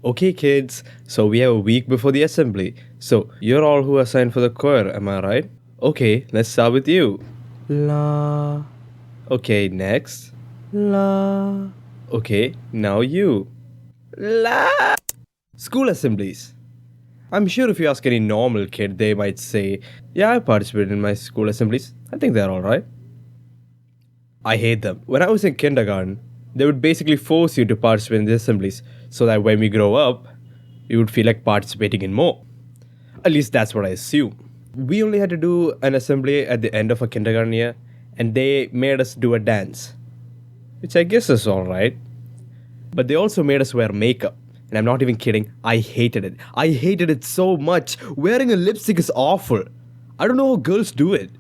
Okay, kids, so we have a week before the assembly. So, you're all who are signed for the choir, am I right? Okay, let's start with you. La. Okay, next. La. Okay, now you. La. School assemblies. I'm sure if you ask any normal kid, they might say, yeah, I participated in my school assemblies. I think they're alright. I hate them. When I was in kindergarten, they would basically force you to participate in the assemblies so that when we grow up, you would feel like participating in more. At least that's what I assume. We only had to do an assembly at the end of a kindergarten year, and they made us do a dance, which I guess is alright. But they also made us wear makeup. And I'm not even kidding, I hated it. I hated it so much. Wearing a lipstick is awful. I don't know how girls do it.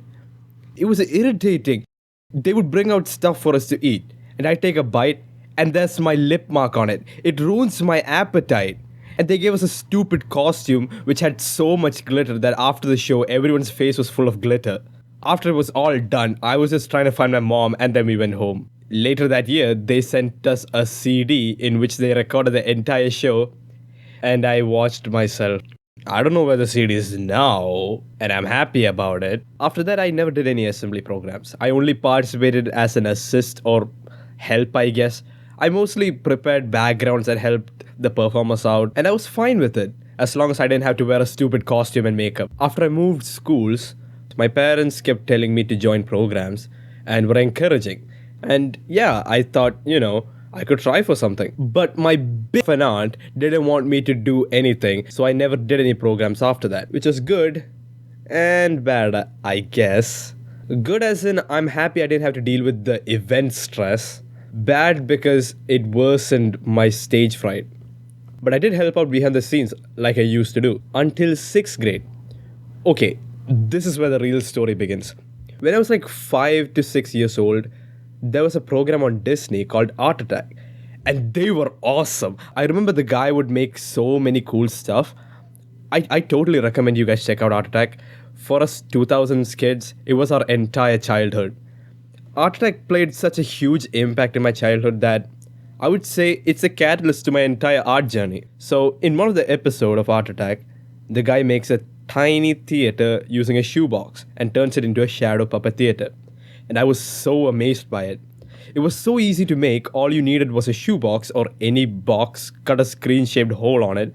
It was irritating. They would bring out stuff for us to eat, and I take a bite, and there's my lip mark on it. It ruins my appetite. And they gave us a stupid costume which had so much glitter that after the show, everyone's face was full of glitter. After it was all done, I was just trying to find my mom, and then we went home. Later that year, they sent us a CD in which they recorded the entire show, and I watched myself. I don't know where the CD is now, and I'm happy about it. After that, I never did any assembly programs. I only participated as an assist or help, I guess. I mostly prepared backgrounds and helped the performers out, and I was fine with it, as long as I didn't have to wear a stupid costume and makeup. After I moved schools, my parents kept telling me to join programs and were encouraging. And yeah, I thought, I could try for something. But my big fan aunt didn't want me to do anything, so I never did any programs after that, which was good and bad, I guess. Good as in, I'm happy I didn't have to deal with the event stress. Bad because it worsened my stage fright. But I did help out behind the scenes like I used to do until 6th grade. Okay, this is where the real story begins. When I was like 5 to 6 years old, there was a program on Disney called Art Attack, and they were awesome. I remember the guy would make so many cool stuff. I totally recommend you guys check out Art Attack. For us 2000s kids, it was our entire childhood. Art Attack played such a huge impact in my childhood that I would say it's a catalyst to my entire art journey. So, in one of the episodes of Art Attack, the guy makes a tiny theater using a shoebox and turns it into a shadow puppet theater. And I was so amazed by it. It was so easy to make, all you needed was a shoebox or any box, cut a screen shaped hole on it,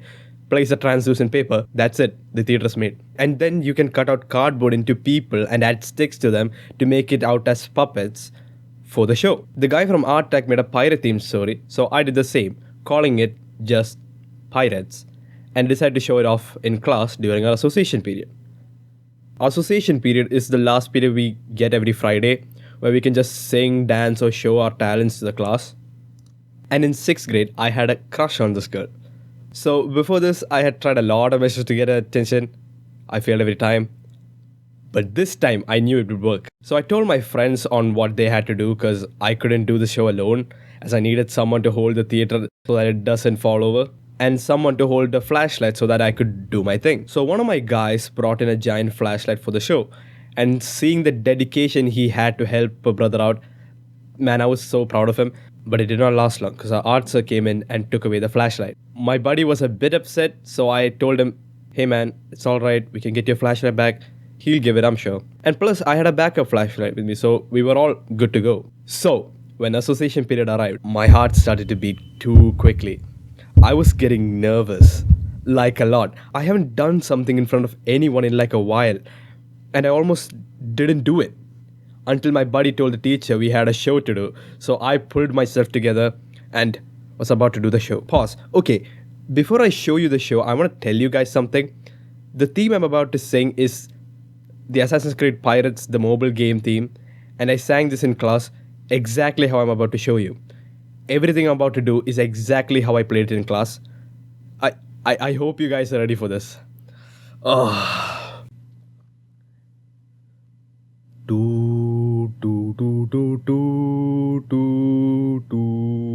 place a translucent paper, that's it, the theater's made. And then you can cut out cardboard into people and add sticks to them to make it out as puppets for the show. The guy from Art Tech made a pirate themed story, so I did the same, calling it just Pirates, and decided to show it off in class during our association period. Association period is the last period we get every Friday, where we can just sing, dance, or show our talents to the class. And in 6th grade, I had a crush on this girl. So before this, I had tried a lot of measures to get her attention. I failed every time. But this time, I knew it would work. So I told my friends on what they had to do because I couldn't do the show alone, as I needed someone to hold the theater so that it doesn't fall over, and someone to hold the flashlight so that I could do my thing. So one of my guys brought in a giant flashlight for the show, and seeing the dedication he had to help a brother out, man, I was so proud of him. But it did not last long because our art sir came in and took away the flashlight. My buddy was a bit upset, so I told him, hey man, it's alright, we can get your flashlight back. He'll give it, I'm sure. And plus, I had a backup flashlight with me, so we were all good to go. So, when association period arrived, my heart started to beat too quickly. I was getting nervous. Like a lot. I haven't done something in front of anyone in like a while, and I almost didn't do it. Until my buddy told the teacher we had a show to do. So I pulled myself together and was about to do the show. Pause. Okay, before I show you the show, I want to tell you guys something. The theme I'm about to sing is the Assassin's Creed Pirates, the mobile game theme. And I sang this in class exactly how I'm about to show you. Everything I'm about to do is exactly how I played it in class. I hope you guys are ready for this. Oh. Do do do do do do do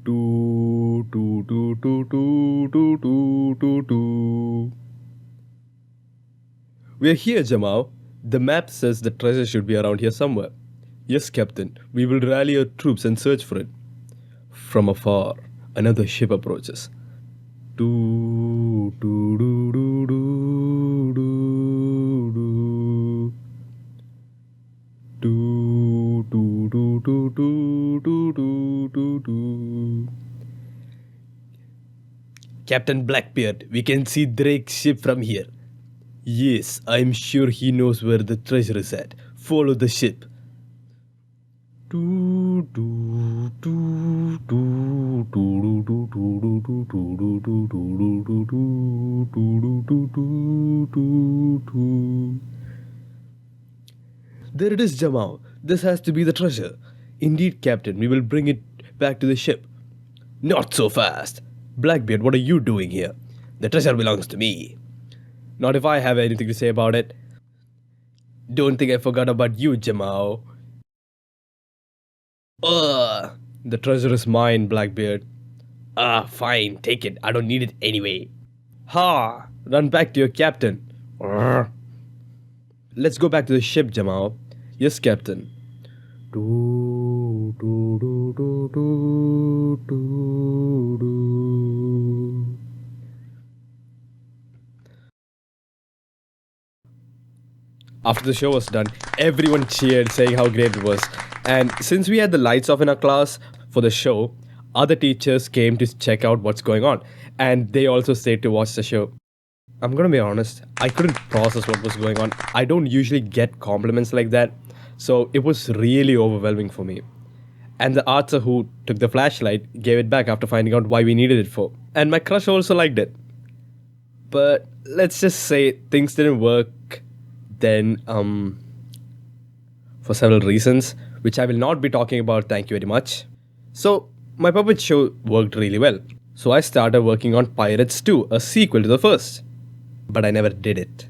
do do do do do do do do. We're here, Jamal. The map says the treasure should be around here somewhere. Yes, Captain. We will rally our troops and search for it. From afar, Another ship approaches. Doo, doo, doo, doo, doo, doo, doo. Doo, doo, doo, doo, doo, doo, doo, doo, doo. Captain Blackbeard, we can see Drake's ship from here. Yes, I'm sure he knows where the treasure is at. Follow the ship. Doo, doo, doo, doo, doo, doo, doo, doo, doo, doo, doo, doo, doo, doo, doo, doo, doo, doo. There it is, Jamal. This has to be the treasure. Indeed, Captain, we will bring it back to the ship. Not so fast. Blackbeard, what are you doing here? The treasure belongs to me. Not if I have anything to say about it. Don't think I forgot about you, Jamal. Ugh. The treasure is mine, Blackbeard. Ah, fine, take it. I don't need it anyway. Ha! Run back to your captain. Urgh. Let's go back to the ship, Jamal. Yes, Captain. Do, do, do, do, do, do, do. After the show was done, everyone cheered, saying how great it was. And since we had the lights off in our class for the show, other teachers came to check out what's going on. And they also stayed to watch the show. I'm gonna be honest, I couldn't process what was going on. I don't usually get compliments like that. So it was really overwhelming for me. And the archer who took the flashlight gave it back after finding out why we needed it for. And my crush also liked it. But let's just say things didn't work then for several reasons, which I will not be talking about, thank you very much. So my puppet show worked really well. So I started working on Pirates 2, a sequel to the first. But I never did it.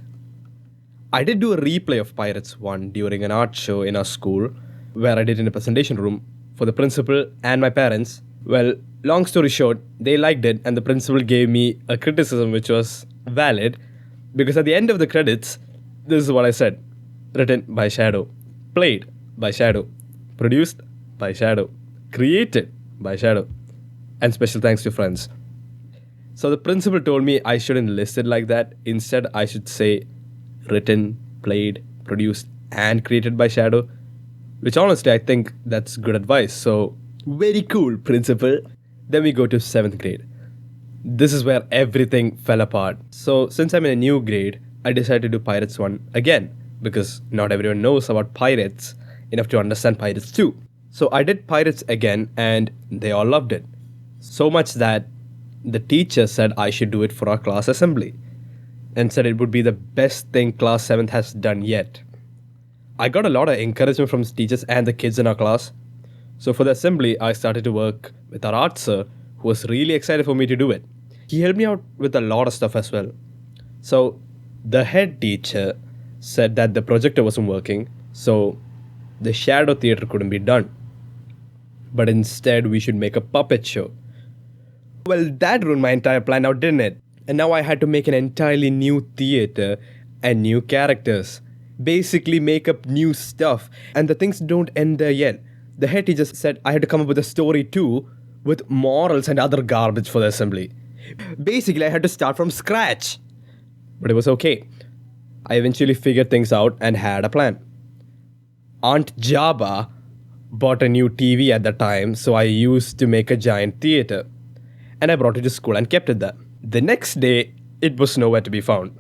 I did do a replay of Pirates 1 during an art show in our school, where I did in a presentation room for the principal and my parents. Well, long story short, they liked it and the principal gave me a criticism which was valid, because at the end of the credits, this is what I said. Written by Shadow, played by Shadow, produced by Shadow, created by Shadow, and special thanks to friends. So the principal told me I shouldn't list it like that. Instead, I should say written, played, produced, and created by Shadow. Which honestly, I think that's good advice. So, very cool, principal. Then we go to 7th grade. This is where everything fell apart. So, since I'm in a new grade, I decided to do Pirates 1 again. Because not everyone knows about Pirates enough to understand Pirates 2. So I did Pirates again and they all loved it. So much that the teacher said I should do it for our class assembly. And said it would be the best thing class 7th has done yet. I got a lot of encouragement from the teachers and the kids in our class. So for the assembly, I started to work with our art sir, who was really excited for me to do it. He helped me out with a lot of stuff as well. So the head teacher said that the projector wasn't working, so the shadow theater couldn't be done. But instead, we should make a puppet show. Well, that ruined my entire plan now, didn't it? And now I had to make an entirely new theater and new characters. Basically make up new stuff. And the things don't end there yet. The head teacher said I had to come up with a story too, with morals and other garbage for the assembly. Basically, I had to start from scratch. But it was okay. I eventually figured things out and had a plan. Aunt Jabba bought a new TV at the time, so I used to make a giant theater. And I brought it to school and kept it there. The next day, it was nowhere to be found.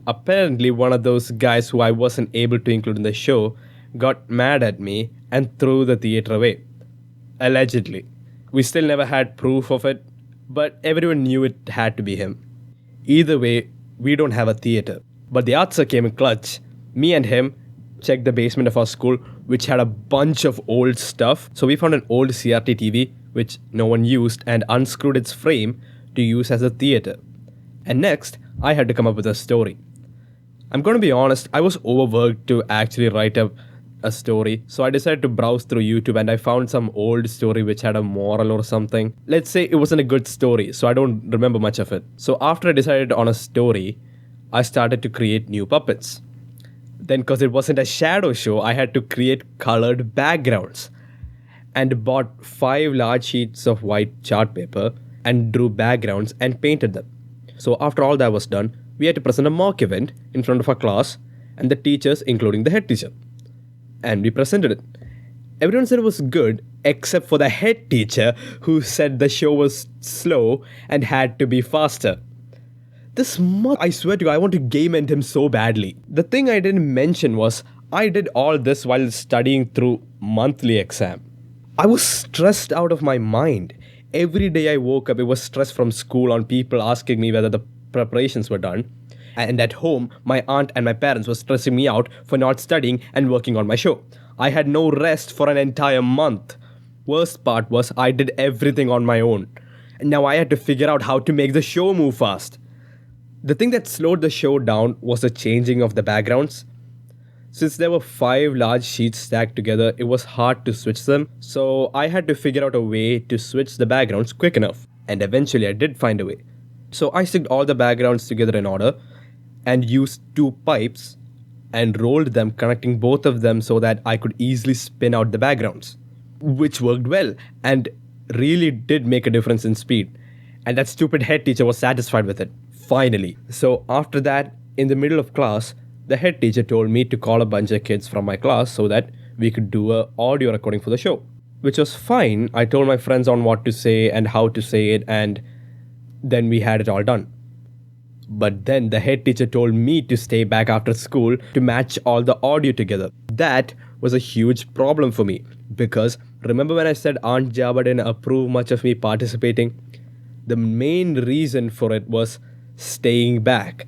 Apparently, one of those guys who I wasn't able to include in the show got mad at me and threw the theater away. Allegedly. We still never had proof of it, but everyone knew it had to be him. Either way, we don't have a theater. But the art sir came in clutch. Me and him checked the basement of our school, which had a bunch of old stuff. So we found an old CRT TV, which no one used, and unscrewed its frame to use as a theater. And next, I had to come up with a story. I'm going to be honest, I was overworked to actually write up a story. So I decided to browse through YouTube and I found some old story which had a moral or something. Let's say it wasn't a good story, so I don't remember much of it. So after I decided on a story, I started to create new puppets. Then because it wasn't a shadow show, I had to create colored backgrounds. And bought 5 large sheets of white chart paper and drew backgrounds and painted them. So after all that was done, we had to present a mock event in front of our class and the teachers, including the head teacher. And we presented it. Everyone said it was good except for the head teacher, who said the show was slow and had to be faster. I swear to you, I want to game end him so badly. The thing I didn't mention was I did all this while studying through monthly exam. I was stressed out of my mind. Every day I woke up, it was stress from school on people asking me whether the preparations were done. And at home, my aunt and my parents were stressing me out for not studying and working on my show. I had no rest for an entire month. Worst part was I did everything on my own. And now I had to figure out how to make the show move fast. The thing that slowed the show down was the changing of the backgrounds. Since there were 5 large sheets stacked together, it was hard to switch them, so I had to figure out a way to switch the backgrounds quick enough. And eventually I did find a way. So I sticked all the backgrounds together in order and used 2 pipes and rolled them, connecting both of them so that I could easily spin out the backgrounds, which worked well and really did make a difference in speed. And that stupid head teacher was satisfied with it, finally. So after that, in the middle of class, the head teacher told me to call a bunch of kids from my class so that we could do an audio recording for the show, which was fine. I told my friends on what to say and how to say it, and then we had it all done. But then the head teacher told me to stay back after school to match all the audio together. That was a huge problem for me because remember when I said Aunt Java didn't approve much of me participating? The main reason for it was staying back,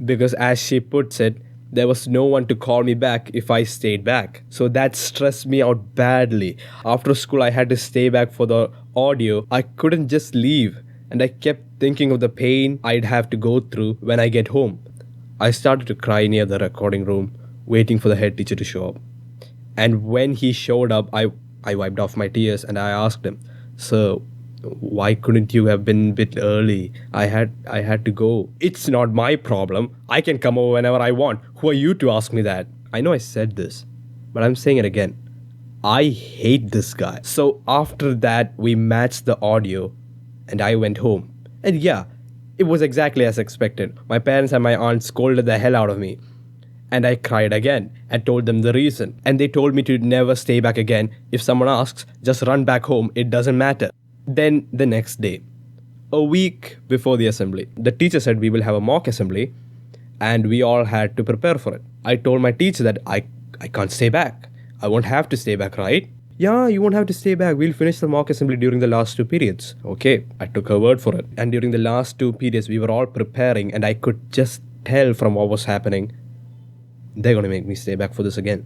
because as she puts it, there was no one to call me back if I stayed back. So that stressed me out badly. After school, I had to stay back for the audio. I couldn't just leave, and I kept thinking of the pain I'd have to go through when I get home. I started to cry near the recording room, waiting for the head teacher to show up. And when he showed up, I wiped off my tears and I asked him, "Sir, why couldn't you have been a bit early? I had to go." "It's not my problem. I can come over whenever I want. Who are you to ask me that?" I know I said this, but I'm saying it again. I hate this guy. So after that, we matched the audio and I went home. And yeah, it was exactly as expected. My parents and my aunt scolded the hell out of me. And I cried again and told them the reason. And they told me to never stay back again. If someone asks, just run back home. It doesn't matter. Then the next day, a week before the assembly, the teacher said we will have a mock assembly and we all had to prepare for it. I told my teacher that I can't stay back. I won't have to stay back, right? "Yeah, you won't have to stay back. We'll finish the mock assembly during the last 2 periods." Okay, I took her word for it. And during the last 2 periods, we were all preparing and I could just tell from what was happening, they're going to make me stay back for this again.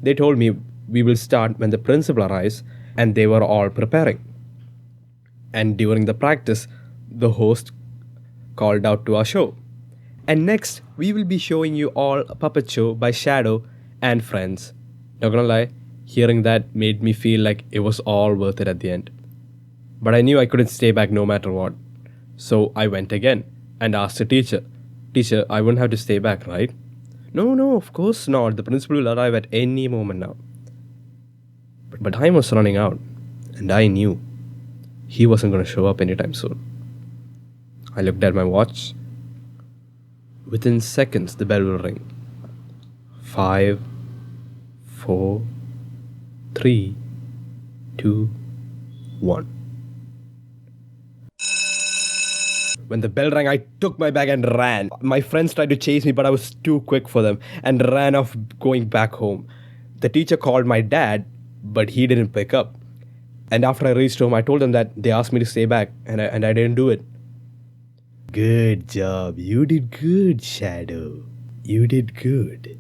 They told me we will start when the principal arrives, and they were all preparing. And during the practice, the host called out to our show. "And next, we will be showing you all a puppet show by Shadow and friends." Not gonna lie, hearing that made me feel like it was all worth it at the end. But I knew I couldn't stay back no matter what. So I went again and asked the teacher, "Teacher, I wouldn't have to stay back, right?" No, of course not. The principal will arrive at any moment now." But time was running out, and I knew he wasn't going to show up anytime soon. I looked at my watch. Within seconds, the bell will ring. 5, 4, 3, 2, 1. When the bell rang, I took my bag and ran. My friends tried to chase me, but I was too quick for them and ran off going back home. The teacher called my dad, but he didn't pick up. And after I reached home, I told them that they asked me to stay back, and I didn't do it. "Good job. You did good, Shadow. You did good."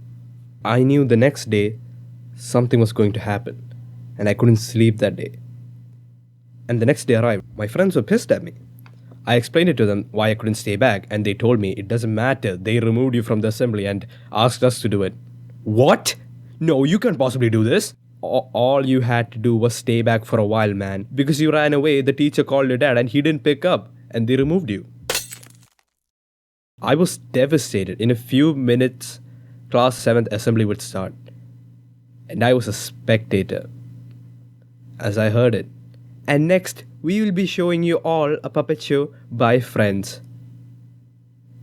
I knew the next day something was going to happen, and I couldn't sleep that day. And the next day arrived. My friends were pissed at me. I explained it to them why I couldn't stay back, and they told me it doesn't matter. They removed you from the assembly and asked us to do it. What? No, you can't possibly do this. All you had to do was stay back for a while, man. Because you ran away, the teacher called your dad and he didn't pick up, and they removed you. I was devastated. In a few minutes, class 7th assembly would start. And I was a spectator. As I heard it, And next, we will be showing you all a puppet show by friends.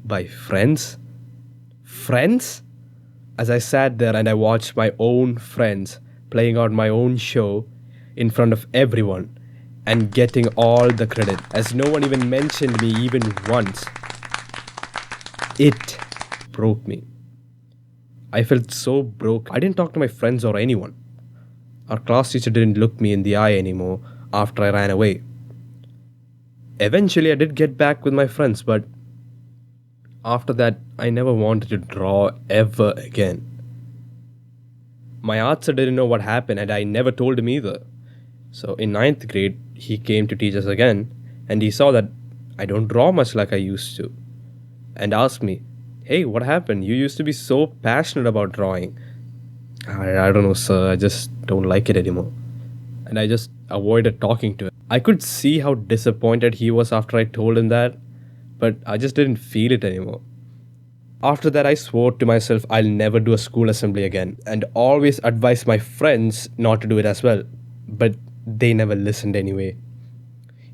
By friends? Friends? As I sat there and I watched my own friends playing out my own show in front of everyone and getting all the credit, as no one even mentioned me even once, it broke me. I felt so broke. I didn't talk to my friends or anyone. Our class teacher didn't look me in the eye anymore after I ran away. Eventually, I did get back with my friends, but after that, I never wanted to draw ever again. My art sir didn't know what happened, and I never told him either. So in ninth grade, he came to teach us again, and he saw that I don't draw much like I used to, and asked me, "Hey, what happened? You used to be so passionate about drawing." I don't know, sir. I just don't like it anymore. And I just avoided talking to him. I could see how disappointed he was after I told him that, but I just didn't feel it anymore. After that, I swore to myself I'll never do a school assembly again, and always advised my friends not to do it as well. But they never listened anyway.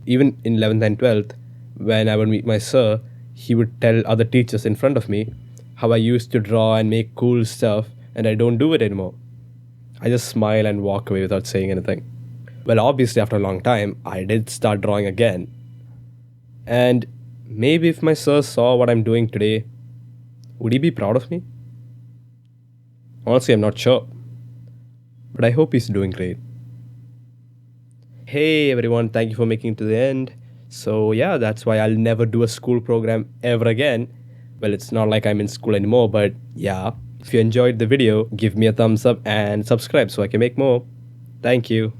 Even in 11th and 12th, when I would meet my sir, he would tell other teachers in front of me how I used to draw and make cool stuff, and I don't do it anymore. I just smile and walk away without saying anything. Well, obviously, after a long time, I did start drawing again. And maybe if my sir saw what I'm doing today, would he be proud of me? Honestly, I'm not sure. But I hope he's doing great. Hey everyone, thank you for making it to the end. So yeah, that's why I'll never do a school program ever again. Well, it's not like I'm in school anymore, but yeah. If you enjoyed the video, give me a thumbs up and subscribe so I can make more. Thank you.